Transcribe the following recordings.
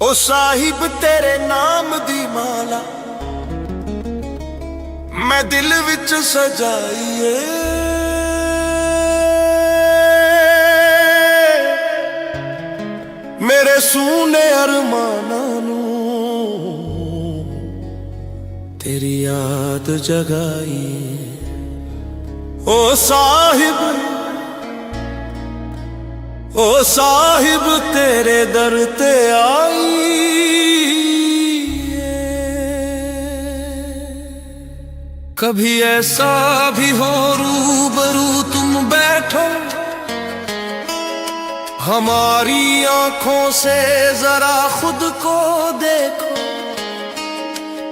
ओ साहिब तेरे नाम दी माला मैं दिल विच सजाईए, मेरे सूने अरमानां नूं तेरी याद जगाई। ओ साहिब तेरे दर ते आई, कभी ऐसा भी हो रूबरू तुम बैठो, हमारी आंखों से जरा खुद को देखो।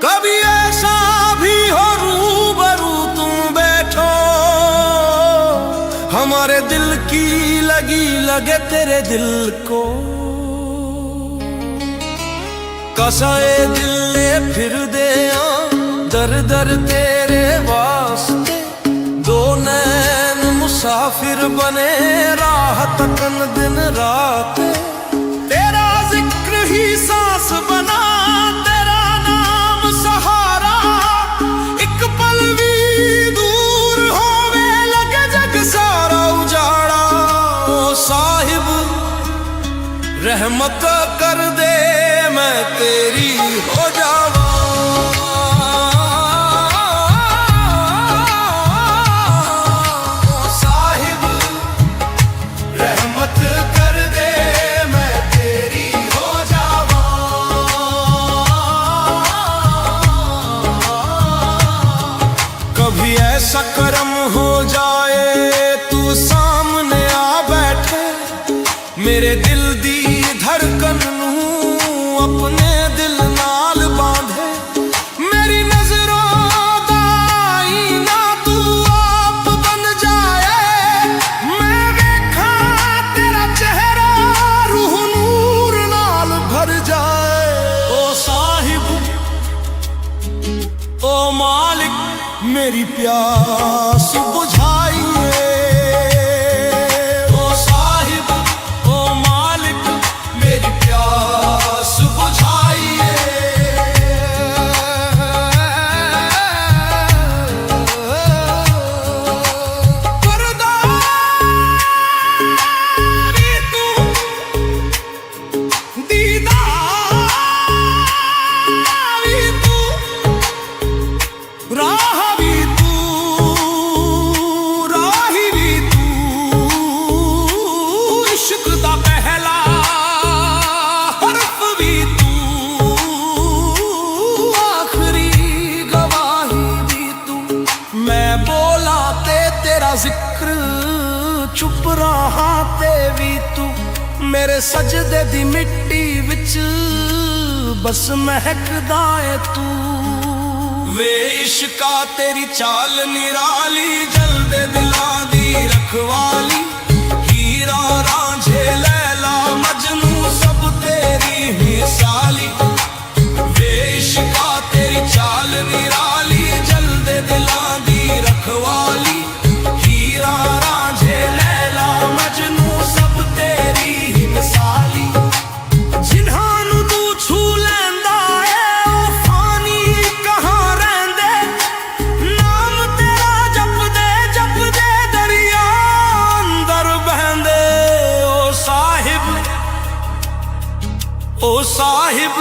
कभी ऐसा भी हो रूबरू तुम बैठो, हमारे दिल की लगी लगे तेरे दिल को। कसाए दिल ले फिर दे दर दर तेरे वास्ते, दो नैन मुसाफिर बने राह तकन दिन रात। तेरा जिक्र ही सांस बना, तेरा नाम सहारा, एक पल भी दूर होवे लगे जग सारा उजाड़ा। ओ साहिब रहमत कर दे मैं तेरी हो जावा। ऐसा करम हो जाए तू सामने आ बैठे, मेरे दिल दी धड़कन नूं अपने दिल नाल बांधे। मेरी नजरों दा आईना तू आप बन जाए, मैं देखा तेरा चेहरा रूह नूर नाल भर जाए। ओ साहिब ओ मालिक मेरी प्यास बुझाइए। ओ साहिब ओ मालिक मेरी प्यास बुझाइए। परदारी तू दीदारी तू राह जिक्र चुप रहा ते भी तू, मेरे सजदे दी मिट्टी विच बस महकदा है तू। वे इश्का तेरी चाल निराली, जलदे दिलां दी रखवाली, हीरा रांझे लैला मजनू सब तेरी मिसाली। वे इश्का तेरी चाल निराली, जलदे दिलां दी रखवाली, रांझे लैला मजनू सब तेरी ही मिसाली। जिन्हां तू छू लैंदा है ओ फानी कहां रहिंदे, नाम तेरा जपदे जपदे दरिया अंदर बहिंदे। ओ साहिब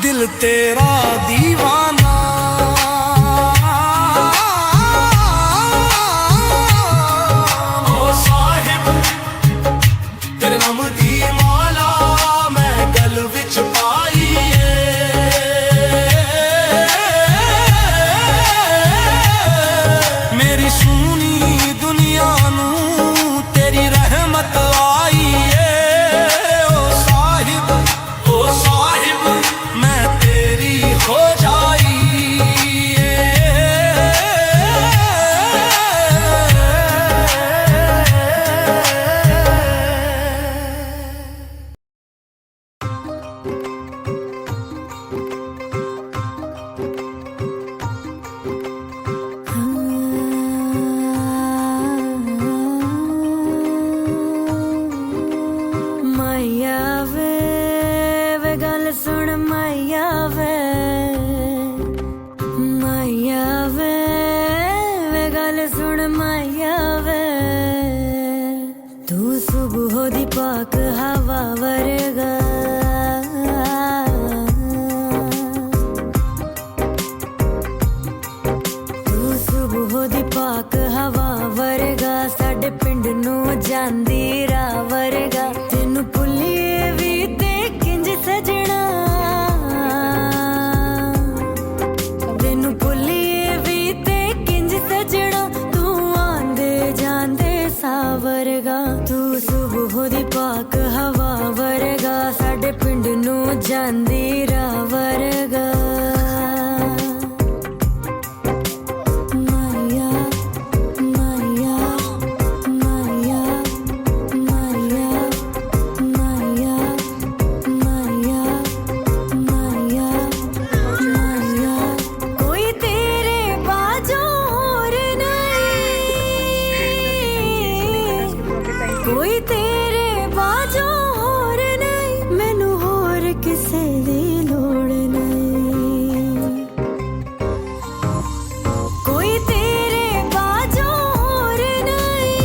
दिल तेरा दीवाना, मैनू जांदी राह वर्गा माया माया माया माया माया माया माया माया कोई तेरे बाजों और नहीं कोई तेरे बाजों और नहीं मैनू होर किसे दी लोड़ नहीं कोई तेरे बाजों और नहीं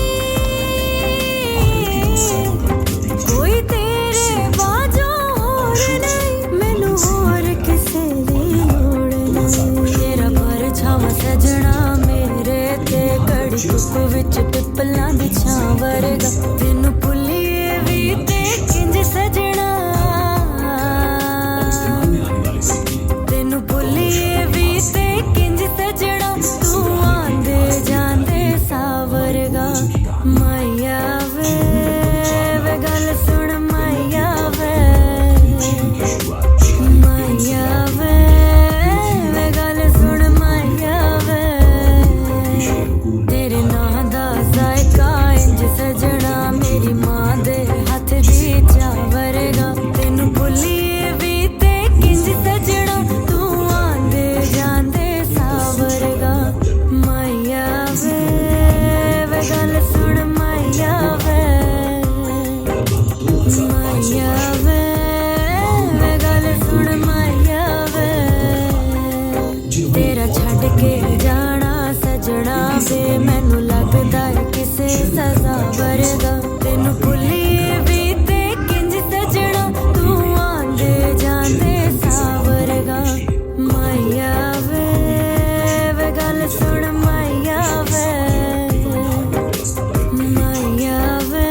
कोई तेरे बाजों और नहीं मैनू होर किसे दी लोड़ नहीं तेरा परछावां सजना मेरे ते कड़ी धुप विच पिपलां दी छां वर्गा तैनू भुल्लिए भी ते किंज सजना तैनू भुल्लिए भी ते किंज सजना तू आंदे जांदे सावरगा माया वे गल सुन माया वे माया वे गल सुन माया वे तेरे नां दा जायका इंज सजना मेरी मां दे हथ दी चावरगा तैनू भुल्लिए भी ते किंज सजना तू आंदे जांदे सावरगा माया वे गल सुन माया वे माया वे गल सुन माया वे तेरा छड्ड के जाना सजना वे मैनू लगदा है किसे सजा वर्गा तैनू भुल्लिए भी ते किंज सजना तू आंदे जांदे सावरगा माया वे गल सुन माया वे माया वे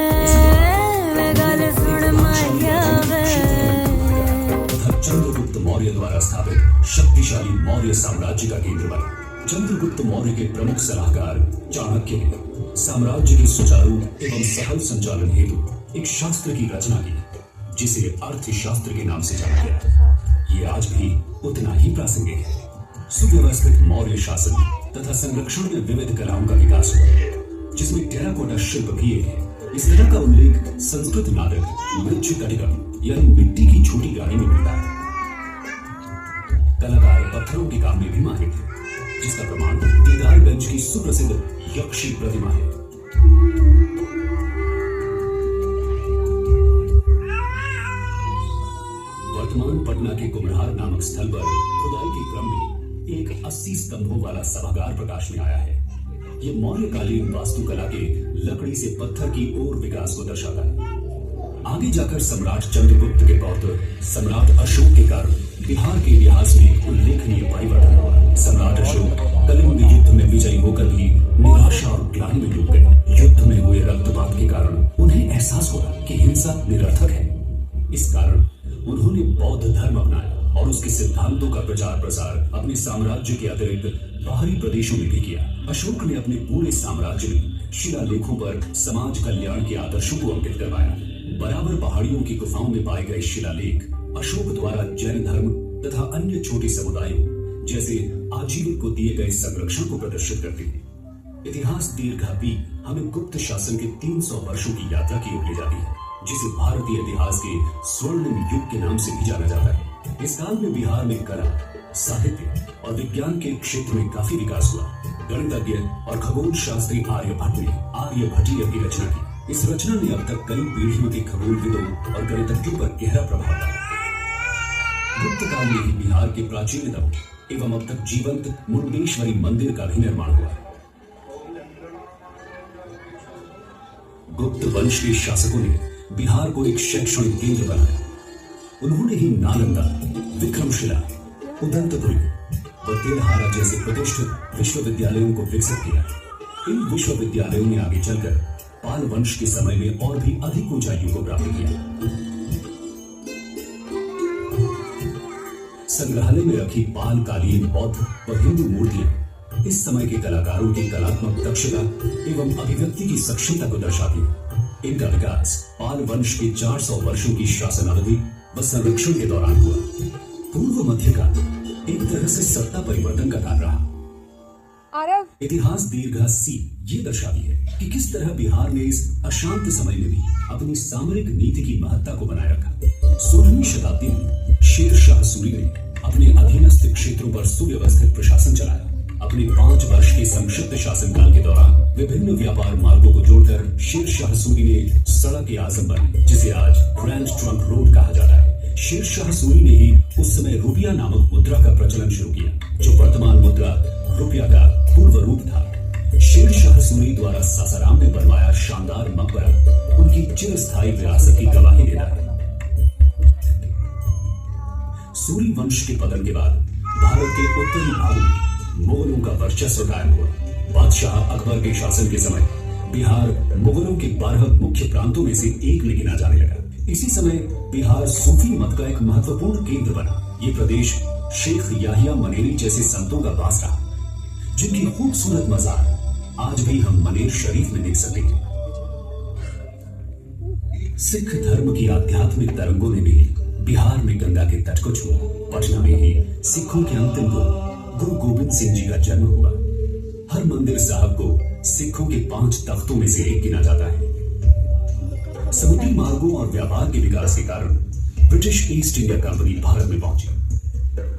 गल सुन माया वे चंद्रगुप्त मौर्य द्वारा स्थापित शक्तिशाली मौर्य साम्राज्य का केंद्र बना चंद्रगुप्त मौर्य के प्रमुख सलाहकार चाणक्य ने साम्राज्य के सुचारू एवं सफल संचालन हेतु एक शास्त्र की रचना की जिसे अर्थशास्त्र के नाम से जाना गया ये आज भी उतना ही प्रासंगिक है सुव्यवस्थित मौर्य शासन तथा संरक्षण में विविध कलाओं का विकास हुआ जिसमें टेराकोटा शिल्प भी एक है इस तरह का उल्लेख संस्कृत नाटक मृच्छकटिकम यानी मिट्टी की छोटी गाड़ी में मिलता है कलाकार पत्थरों के काम में भी माहिर थे जिसका प्रमाण केदारगंज की सुप्रसिद्ध यक्षी प्रतिमा है वर्तमान पटना के कुम्हरार नामक स्थल पर खुदाई के क्रम में एक 80 स्तंभों वाला सभागार प्रकाश में आया है ये मौर्यकालीन वास्तुकला के लकड़ी से पत्थर की ओर विकास को दर्शाता है आगे जाकर सम्राट चंद्रगुप्त के पौत्र सम्राट अशोक के कारण बिहार के इतिहास में उल्लेखनीय परिवर्तन हुआ सम्राट अशोक कलिंग युद्ध में विजयी होकर भी निराशा और ग्लानि में डूब गए युद्ध में हुए रक्तपात के कारण उन्हें एहसास हुआ कि हिंसा निरर्थक है इस कारण उन्होंने बौद्ध धर्म अपनाया और उसके सिद्धांतों का प्रचार प्रसार अपने साम्राज्य के अतिरिक्त बाहरी प्रदेशों में भी किया अशोक ने अपने पूरे साम्राज्य में शिलालेखों पर समाज कल्याण के आदर्शों को अंकित करवाया बराबर पहाड़ियों की गुफाओं में पाए गए शिलालेख अशोक द्वारा जैन धर्म तथा अन्य छोटे समुदायों जैसे आजीविक को दिए गए संरक्षण को प्रदर्शित करते हैं इतिहास दीर्घापी हमें गुप्त शासन के 300 वर्षों की यात्रा की ओर ले जाती है जिसे भारतीय इतिहास के स्वर्णिम युग के नाम से भी जाना जाता है इस काल में बिहार में कला साहित्य और विज्ञान के क्षेत्र में काफी विकास हुआ गणितज्ञ और खगोल शास्त्री आर्यभट्ट ने आर्यभट्टीय की रचना की इस रचना ने अब तक कई पीढ़ियों के खगोलविदों और गणितज्ञों पर गहरा प्रभाव डाला गुप्त काल में ही बिहार के प्राचीनतम एवं अब तक जीवंत मुंडेश्वरी मंदिर का भी निर्माण हुआ गुप्त वंश के शासकों ने बिहार को एक शैक्षणिक केंद्र बनाया उन्होंने ही नालंदा विक्रमशिला उदंतपुरी व तेलहारा जैसे प्रतिष्ठित विश्वविद्यालयों को विकसित किया इन विश्वविद्यालयों ने आगे चलकर पाल वंश के समय में और भी अधिक ऊंचाइयों को प्राप्त किया संग्रहालय में रखी पाल कालीन बौद्ध व हिंदू मूर्तियां इस समय के कलाकारों की कलात्मक दक्षता एवं अभिव्यक्ति की सक्षमता को दर्शाती है इनका विकास पाल वंश के 400 वर्षों की शासन अवधि वह सर्वेक्षण के दौरान हुआ। पूर्व मध्यकाल एक तरह से सत्ता परिवर्तन का काल रहा। आरव, इतिहास दीर्घा सी ये दर्शाती है कि किस तरह बिहार ने इस अशांत समय में भी अपनी सामरिक नीति की महत्ता को बनाए रखा। 16वीं शताब्दी में शेर शाह सूरी ने अपने अधीनस्थ क्षेत्रों पर सुव्यवस्थित प्रशासन चलाया। अपने 5 वर्ष के संक्षिप्त शासनकाल के दौरान विभिन्न व्यापार मार्गों को जोड़कर शेर शाह सूरी ने सड़क ए आजम बनाई, जिसे आज ग्रैंड ट्रंक रोड कहा जाता है। शेर शाह सूरी ने ही उस समय रुपया नामक मुद्रा का प्रचलन शुरू किया, जो वर्तमान मुद्रा रुपया का पूर्व रूप था। शेर शाह सूरी द्वारा सासाराम में बनवाया शानदार मकबरा उनकी चिरस्थायी विरासत की गवाही देता है। सूरी वंश के पतन के बाद भारत के उत्तरी भाग में मुगलों का वर्चस्व कायम हुआ। बादशाह अकबर के शासन के समय बिहार मुगलों के 12 मुख्य प्रांतों में से एक में गिना जाने लगा। इसी समय बिहार सूफी मत का एक महत्वपूर्ण केंद्र बना। ये प्रदेश शेख याहिया मनेरी जैसे संतों का वास रहा, जिनकी खूबसूरत मजार आज भी हम मनेर शरीफ में देख सकते हैं। सिख धर्म की आध्यात्मिक तरंगों ने भी बिहार में गंगा के तट को छुआ। पटना में ही सिखों के अंतिम गुरु गोविंद सिंह जी का जन्म हुआ। हर मंदिर साहब को सिखों के 5 तख्तों में से एक गिना जाता है। समुद्री मार्गों और व्यापार के विकास के कारण British east India company Bharat में पहुंची।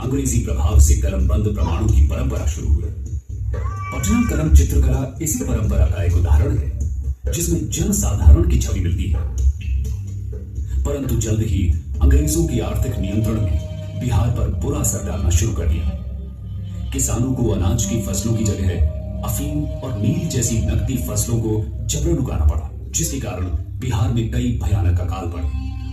अंग्रेजी प्रभाव से कलमबंद प्रमाणों की परंपरा शुरू हुई। पटना करम चित्रकला इसी परंपरा का एक उदाहरण है, जिसमें जनसाधारण की छवि मिलती है। परंतु जल्द ही अंग्रेजों की आर्थिक नियंत्रण ने बिहार पर बुरा असर डालना शुरू कर दिया। किसानों को अनाज की फसलों की जगह अफीम और नील जैसी नकदी फसलों को जबरन उगाना पड़ा, जिसके कारण बिहार में कई भयानक अकाल पड़े।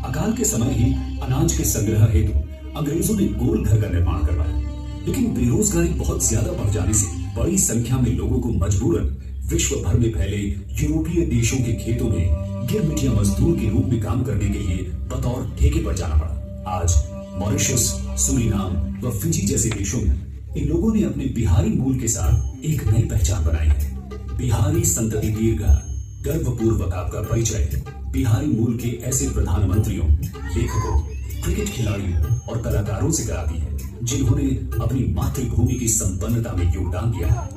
अकाल के समय ही अनाज के संग्रह हेतु अंग्रेजों ने गोल घर का निर्माण करवाया, लेकिन बेरोजगारी बहुत ज्यादा बढ़ जाने से बड़ी संख्या में लोगों को मजबूरन विश्व भर में फैले यूरोपीय देशों के खेतों में गिरमिटिया मजदूर के रूप में काम करने के लिए बतौर ठेके पर जाना पड़ा। आज मॉरिशस, सूरीनाम व फिजी जैसे देशों में इन लोगों ने अपने बिहारी मूल के साथ एक नई पहचान बनाई है। बिहारी संतति दीर्घा गर्वपूर्वक आपका परिचय बिहारी मूल के ऐसे प्रधानमंत्रियों, लेखकों, क्रिकेट खिलाड़ियों और कलाकारों से कराती है, जिन्होंने अपनी मातृभूमि की संपन्नता में योगदान दिया है।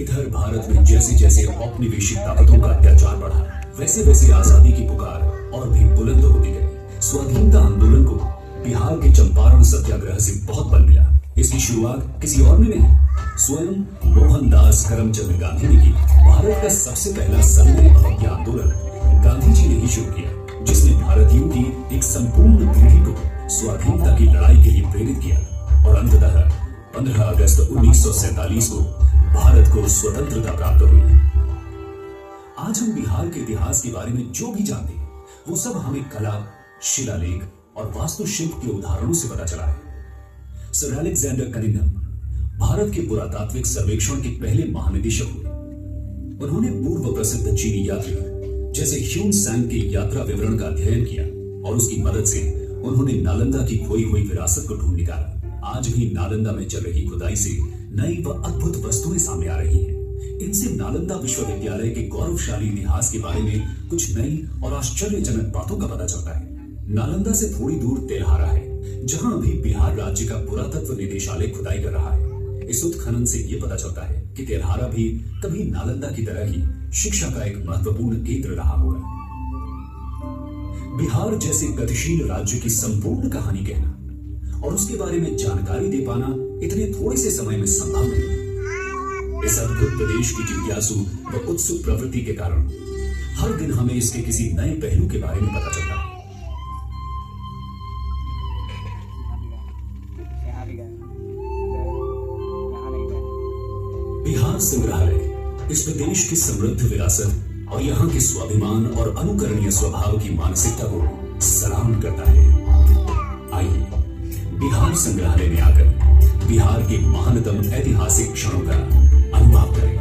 इधर भारत में जैसे जैसे औपनिवेशिक ताकतों का अत्याचार बढ़ा, वैसे वैसे आजादी की पुकार और भी बुलंद होती गई। स्वाधीनता आंदोलन को बिहार के चंपारण सत्याग्रह से बहुत बल मिला। इसकी शुरुआत किसी और ने नहीं, स्वयं मोहनदास करमचंद गांधी ने की। भारत का सबसे पहला सविनय अवज्ञा आंदोलन गांधी जी ने ही शुरू किया, जिसने भारतीयों की एक संपूर्ण पीढ़ी को स्वाधीनता की लड़ाई के लिए प्रेरित किया और अंततः 15 अगस्त 1947 को भारत को स्वतंत्रता प्राप्त हुई। आज हम बिहार के इतिहास के बारे में जो भी जानते हैं, वो सब हमें कला, शिलालेख और वास्तुशिल्प के उदाहरणों से पता चला है। सर अलेक्जेंडर कनिंघम भारत के पुरातात्विक सर्वेक्षण के पहले महानिदेशक हुए। उन्होंने पूर्व प्रसिद्ध चीनी यात्री जैसे ह्यून सांग के यात्रा विवरण का अध्ययन किया और उसकी मदद से उन्होंने नालंदा की खोई हुई विरासत को ढूंढ निकाला। आज भी नालंदा में चल रही खुदाई से नई व अद्भुत वस्तुएं सामने आ रही हैं। इनसे नालंदा विश्वविद्यालय के गौरवशाली इतिहास के बारे में कुछ नई और आश्चर्यजनक बातों का पता चलता है। नालंदा से थोड़ी दूर तेल्हारा है, जहां अभी बिहार राज्य का पुरातत्व निदेशालय खुदाई कर रहा है। इस उत्खनन से यह पता चलता है कि तेल्हारा भी कभी नालंदा की तरह ही शिक्षा का एक महत्वपूर्ण केंद्र रहा होगा। बिहार जैसे गतिशील राज्य की संपूर्ण कहानी कहना और उसके बारे में जानकारी दे पाना इतने थोड़े से समय में संभव नहीं। इस अद्भुत प्रदेश की जिज्ञासु व उत्सुक प्रवृत्ति के कारण हर दिन हमें इसके किसी नए पहलू के बारे में पता चलता है। बिहार संग्रहालय इस प्रदेश की समृद्ध विरासत और यहाँ के स्वाभिमान और अनुकरणीय स्वभाव की मानसिकता को सलाम करता है। आइए बिहार संग्रहालय में आकर बिहार के महानतम ऐतिहासिक क्षणों का अनुभव करें।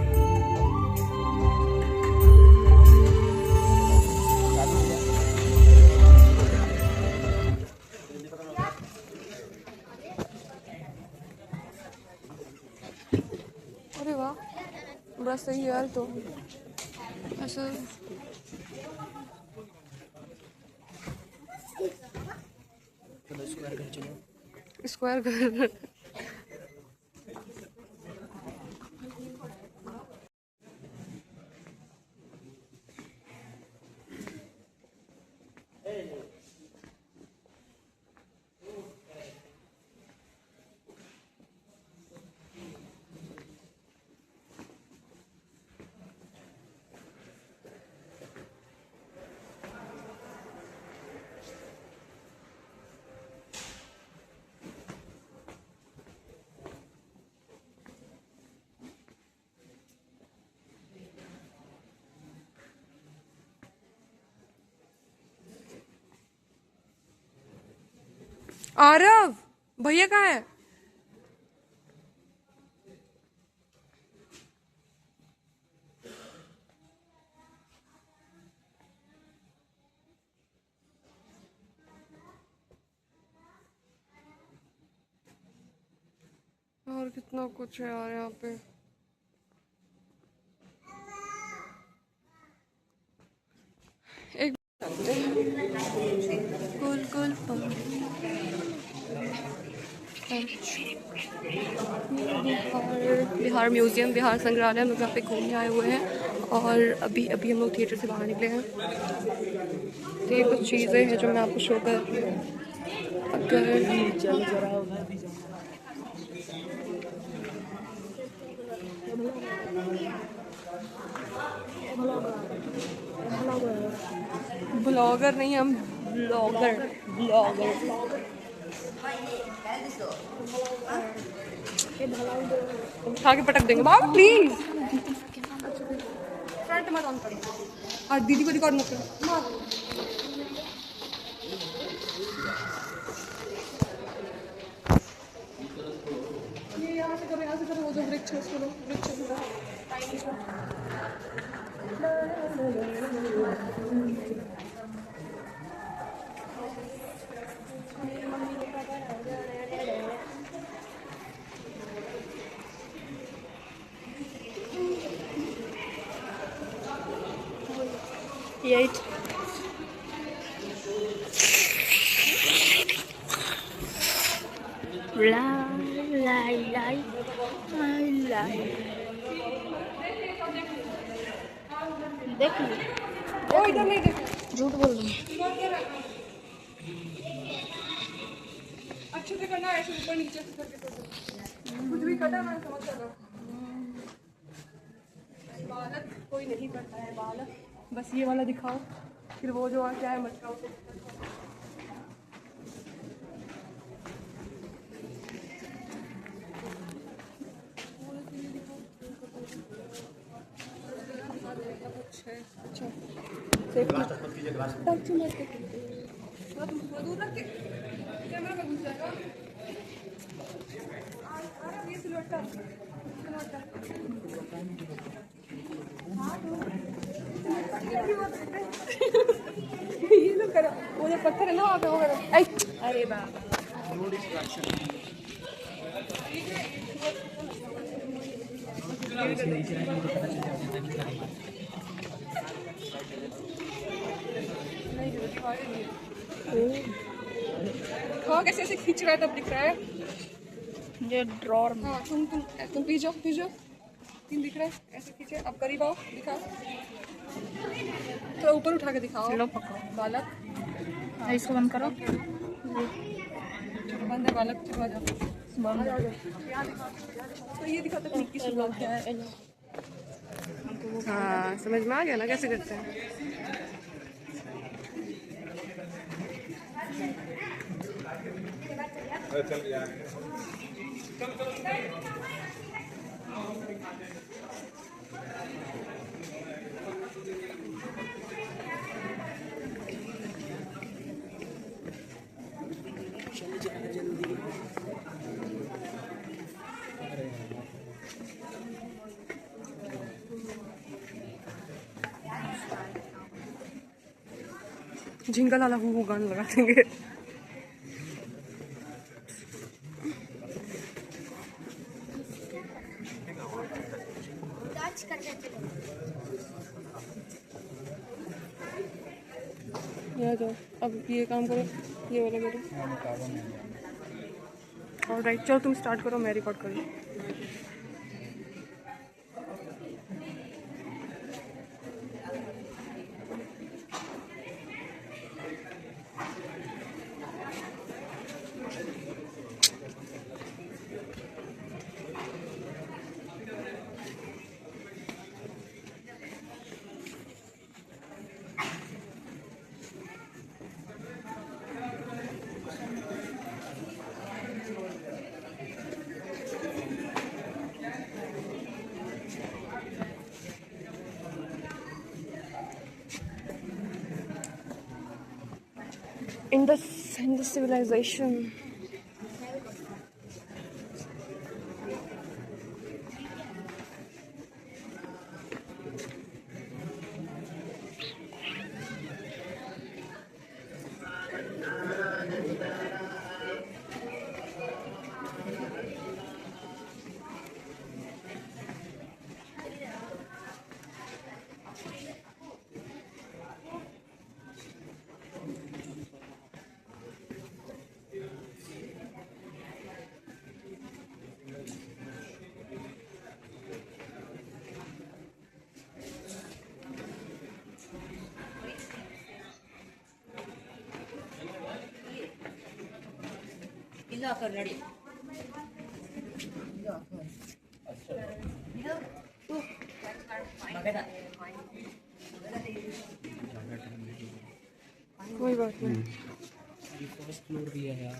अरे वाह, बड़ा सही है यार। तो ऐसा स्क्वायर कर। आरव भैया कहाँ है? और कितना कुछ है यार यहाँ पे। एक गोल गोल बिहार म्यूजियम, बिहार संग्रहालय, हम लोग यहाँ पे घूमने आए हुए हैं और अभी अभी हम लोग थिएटर से बाहर निकले हैं। तो ये कुछ चीज़ें हैं जो मैं आपको शो कर रही हूँ। ब्लॉगर नहीं, हम ब्लॉगर उठा के पटक देंगे बाबा प्लीज। फ्रंट मत ऑन करो और दीदी को रिकॉर्ड मत करो। ये यहाँ से करो वो जो वृक्ष है उसको लो, वृक्ष यही देख ओ इधर नहीं देख, झूठ बोल रही अच्छे से करना, ऐसे ऊपर नीचे से करके करो। कुछ भी करना मैं समझ रहा। बालक कोई नहीं करता है, बालक बस ये वाला दिखाओ, फिर वो जो क्या है मटका उसे अच्छा दूर रख के कैमरा में घुस जाएगा। ये सिलवट्टा ये लोग करो, वो जो पत्थर है ना वहाँ पे वो करो। अरे बाबा हाँ कैसे ऐसे खींच रहा है तब दिख रहा है ये ड्रॉर में। हाँ तुम पी जाओ तीन दिख रहा है, ऐसे खींचे। अब करीब आओ, दिखाओ तो ऊपर उठा के दिखाओ। लो पकड़ो बालक, इसको बंद करो। बंद है बालक, चलो आ जाओ बंद। तो ये दिखा तकनीक की शुरुआत क्या है। हाँ समझ में आ गया ना कैसे करते हैं। झिंगा लाला हु गाना लगा देंगे। यहाँ जाओ, अब ये काम करो, ये वाला करो। ऑलराइट, चलो तुम स्टार्ट करो, मैं रिकॉर्ड करूँ। In the civilization. कोई बात नहीं। फर्स्ट फ्लोर भी है यार।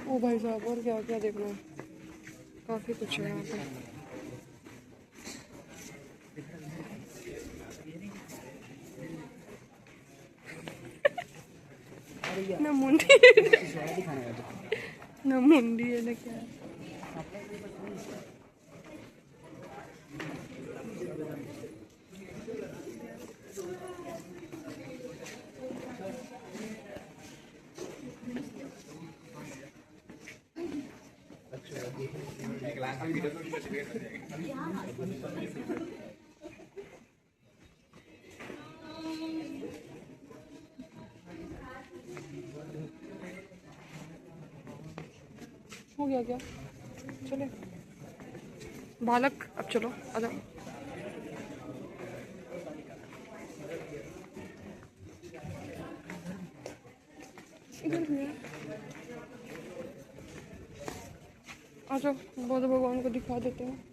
ओ भाई साहब, और क्या क्या देखना है, काफ़ी कुछ है यहाँ पे। ना मुंडी ना मुंडी है ना क्या है। हो गया क्या, चले बालक, अब चलो आ जाओ। इधर भी है, आ जाओ, बुद्ध भगवान को दिखा देते हैं।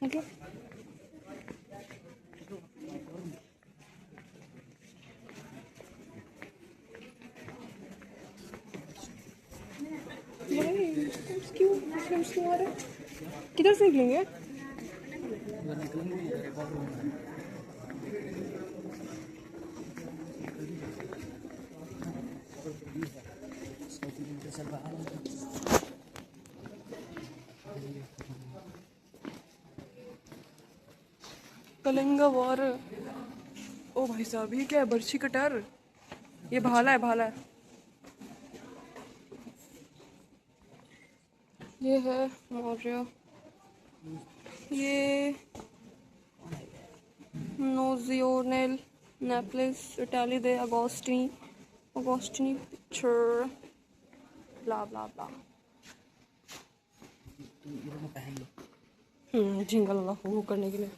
मतलब क्यों आ रहा है, किधर से निकलेंगे? कलिंगा वॉर। ओ भाई साहब, ये क्या है, बर्छी कटर, ये भाला है, भाला है। ये है मौर्य, ये नोजियोनेल नेपलिस, इटाली दे अगोस्टिनी पिक्चर, ब्ला ब्ला ब्ला। झिंगा लगा वो करने के लिए।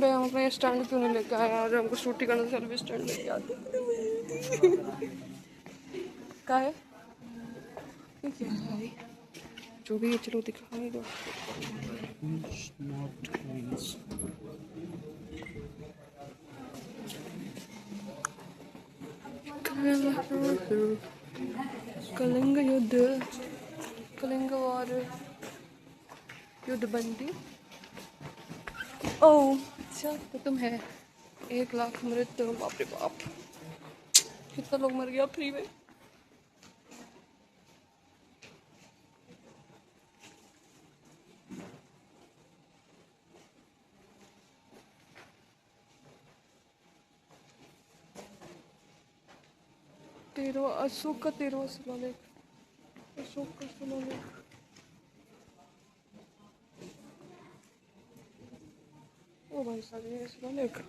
बे हम अपना स्टैंड क्यों नहीं लेके आए यार, हमको शूटिंग करने से सर्विस स्टैंड लेके आते। क्या है ये, क्या है भाई? जो भी है चलो दिखाई दो। Not coins. कलिंग युद्ध, कलिंग वार, युद्ध बंदी। ओह अच्छा, तो तुम है 1 लाख मृत्यु। बाप रे बाप, कितना लोग मर गया फ्री में। अशोक का 13वां शिलालेख, अशोक का शिलालेख। ओ भाई साहब ये शिलालेख।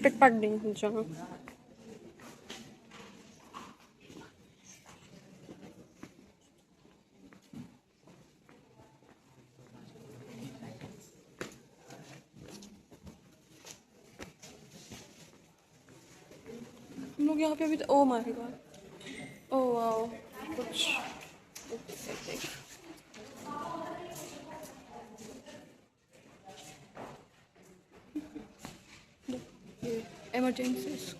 पिक पैक नहीं जहाँ हम लोग यहाँ पे अभी। Oh my God, oh wow, कुछ इमरजेंसीज।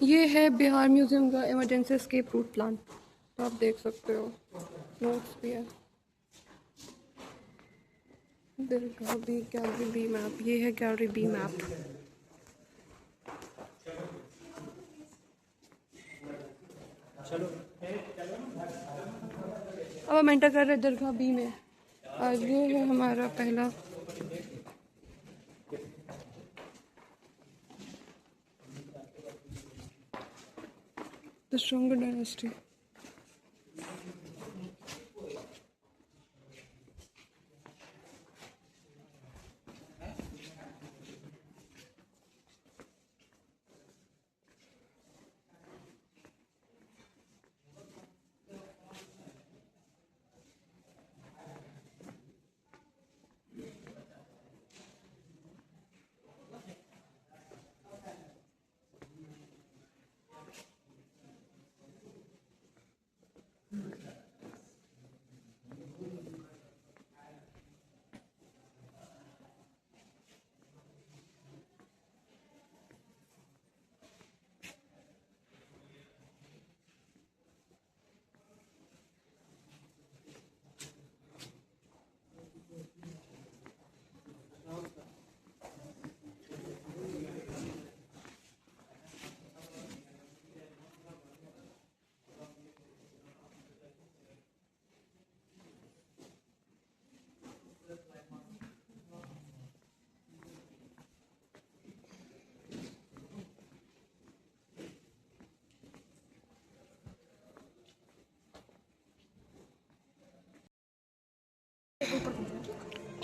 ये है बिहार म्यूजियम का इमरजेंसी एस्केप रूट प्लान, तो आप देख सकते हो, नोट्स भी है। गैलरी बी मैप, ये है गैलरी बी मैप। अब हम एंटर कर रहे दरगाह बी में। आज ये है हमारा पहला द शुंग डायनेस्टी।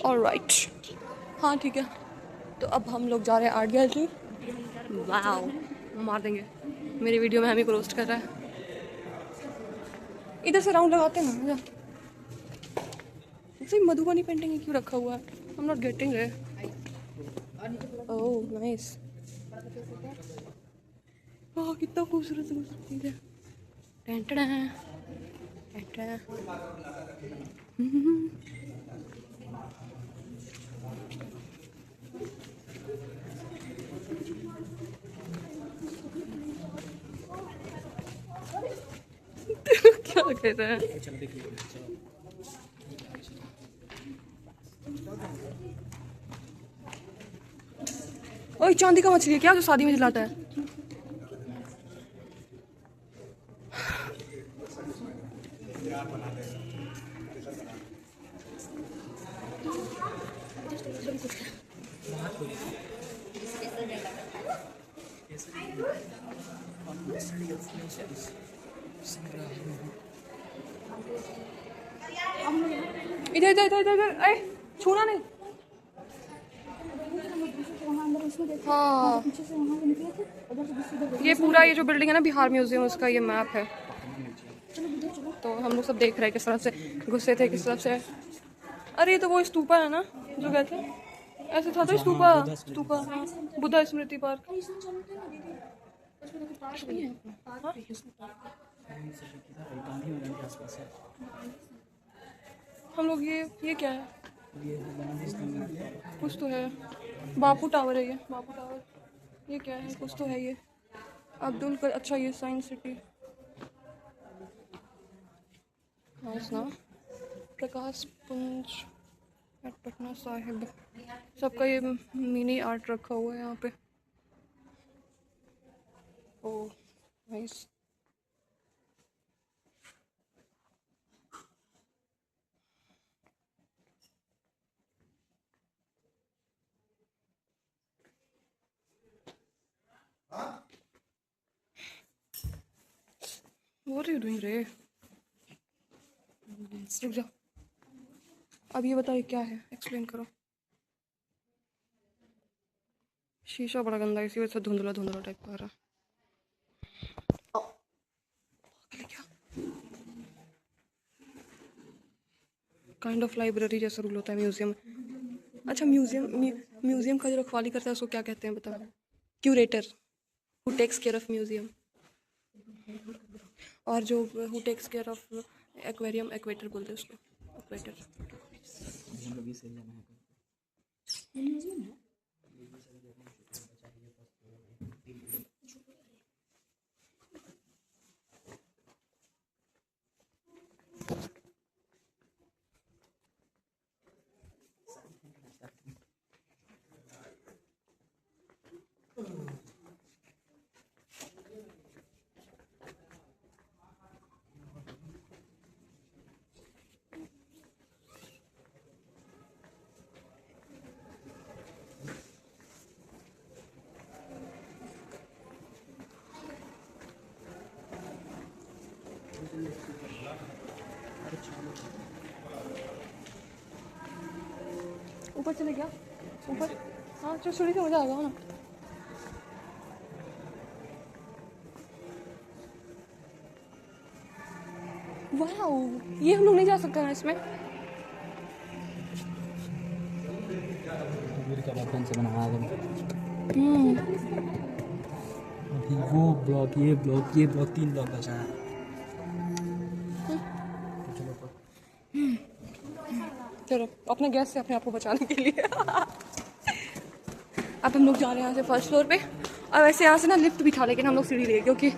ऑलराइट, हाँ ठीक है। तो अब हम लोग जा रहे हैं आर्ट गैलरी। वाओ, मार देंगे, मेरी वीडियो में हम ही को रोस्ट कर रहा है। इधर से राउंड लगाते हैं ना। सही मधुबनी पेंटिंग क्यों रखा हुआ है? I am not getting it. Oh nice, वाह कितना खूबसूरत चीज़ है। क्या कह रहा है? ओए चांदी का मछली है क्या जो शादी में जलाता है? इधर इधर इधर इधर इधर, अरे छूना नहीं। हाँ ये पूरा ये जो बिल्डिंग है ना बिहार म्यूजियम, उसका ये मैप है। तो हम लोग सब देख रहे हैं किस तरह से घुसे थे, किस तरह से। अरे ये तो वो स्तूपा है ना जो गए थे, ऐसे था तो स्तूपा स्तूपा बुद्धा स्मृति पार्क। हम लोग ये क्या है, कुछ तो है। बापू टावर है ये, बापू टावर। ये क्या है, कुछ तो है ये। अब्दुल कलाम, अच्छा ये साइंस सिटी। नाइस ना। प्रकाश पुंज एट पटना साहिब। सबका ये मिनी आर्ट रखा हुआ है यहाँ पे। Oh nice. What are you doing रे? रुक जा। अब ये बताइए क्या है, एक्सप्लेन करो। शीशा बड़ा गंदा है, इसी वजह से धुंधला धुंधला टाइप का आ रहा है। काइंड ऑफ लाइब्रेरी जैसा रूल होता है म्यूजियम। अच्छा म्यूजियम का जो रखवाली करता है उसको क्या कहते हैं बताओ? Curator, who takes care of museum. और जो who takes care of aquarium, एक्वेटर बोलते हैं उसको, एक्वेटर। ऊपर चले गया, ऊपर। हाँ चलो सीढ़ी से मजा आएगा ना। वाह ये हम लोग नहीं जा सकते हैं इसमें। से बना वो ब्लॉक, ये ब्लॉक, ये ब्लॉक, 3 ब्लॉक बचा है। चलो अपने गैस से अपने आप को बचाने के लिए अब हम लोग जा रहे हैं यहाँ से फर्स्ट फ्लोर पे। और वैसे यहाँ से ना लिफ्ट भी था, लेकिन हम लोग सीढ़ी ले, क्योंकि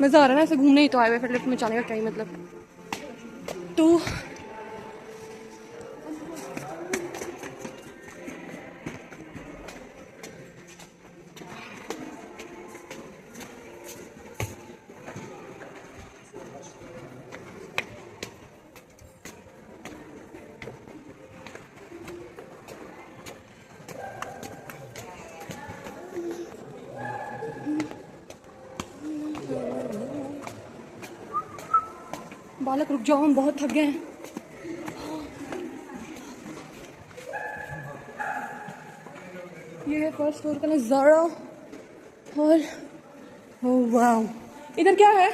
मज़ा आ रहा है ना ऐसे घूमने ही तो आए हुए, फिर लिफ्ट में जाने का क्या ही मतलब। तो बालक रुक जाओ, हम बहुत थक गए हैं। ये है फर्स्ट फ्लोर का नज़ारा। और ओह वाह, इधर क्या है?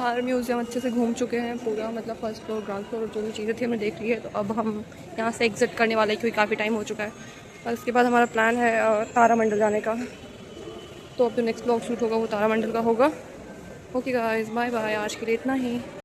बिहार म्यूज़ियम अच्छे से घूम चुके हैं पूरा, मतलब फर्स्ट फ्लोर ग्राउंड फ्लोर जो भी चीज़ें थी हमने देख ली है। तो अब हम यहाँ से एग्ज़िट करने वाले हैं क्योंकि काफ़ी टाइम हो चुका है। और इसके बाद हमारा प्लान है तारामंडल जाने का। तो अब जो नेक्स्ट ब्लॉग शूट होगा वो तारामंडल का होगा। ओके गाइस, बाय बाय, आज के लिए इतना ही।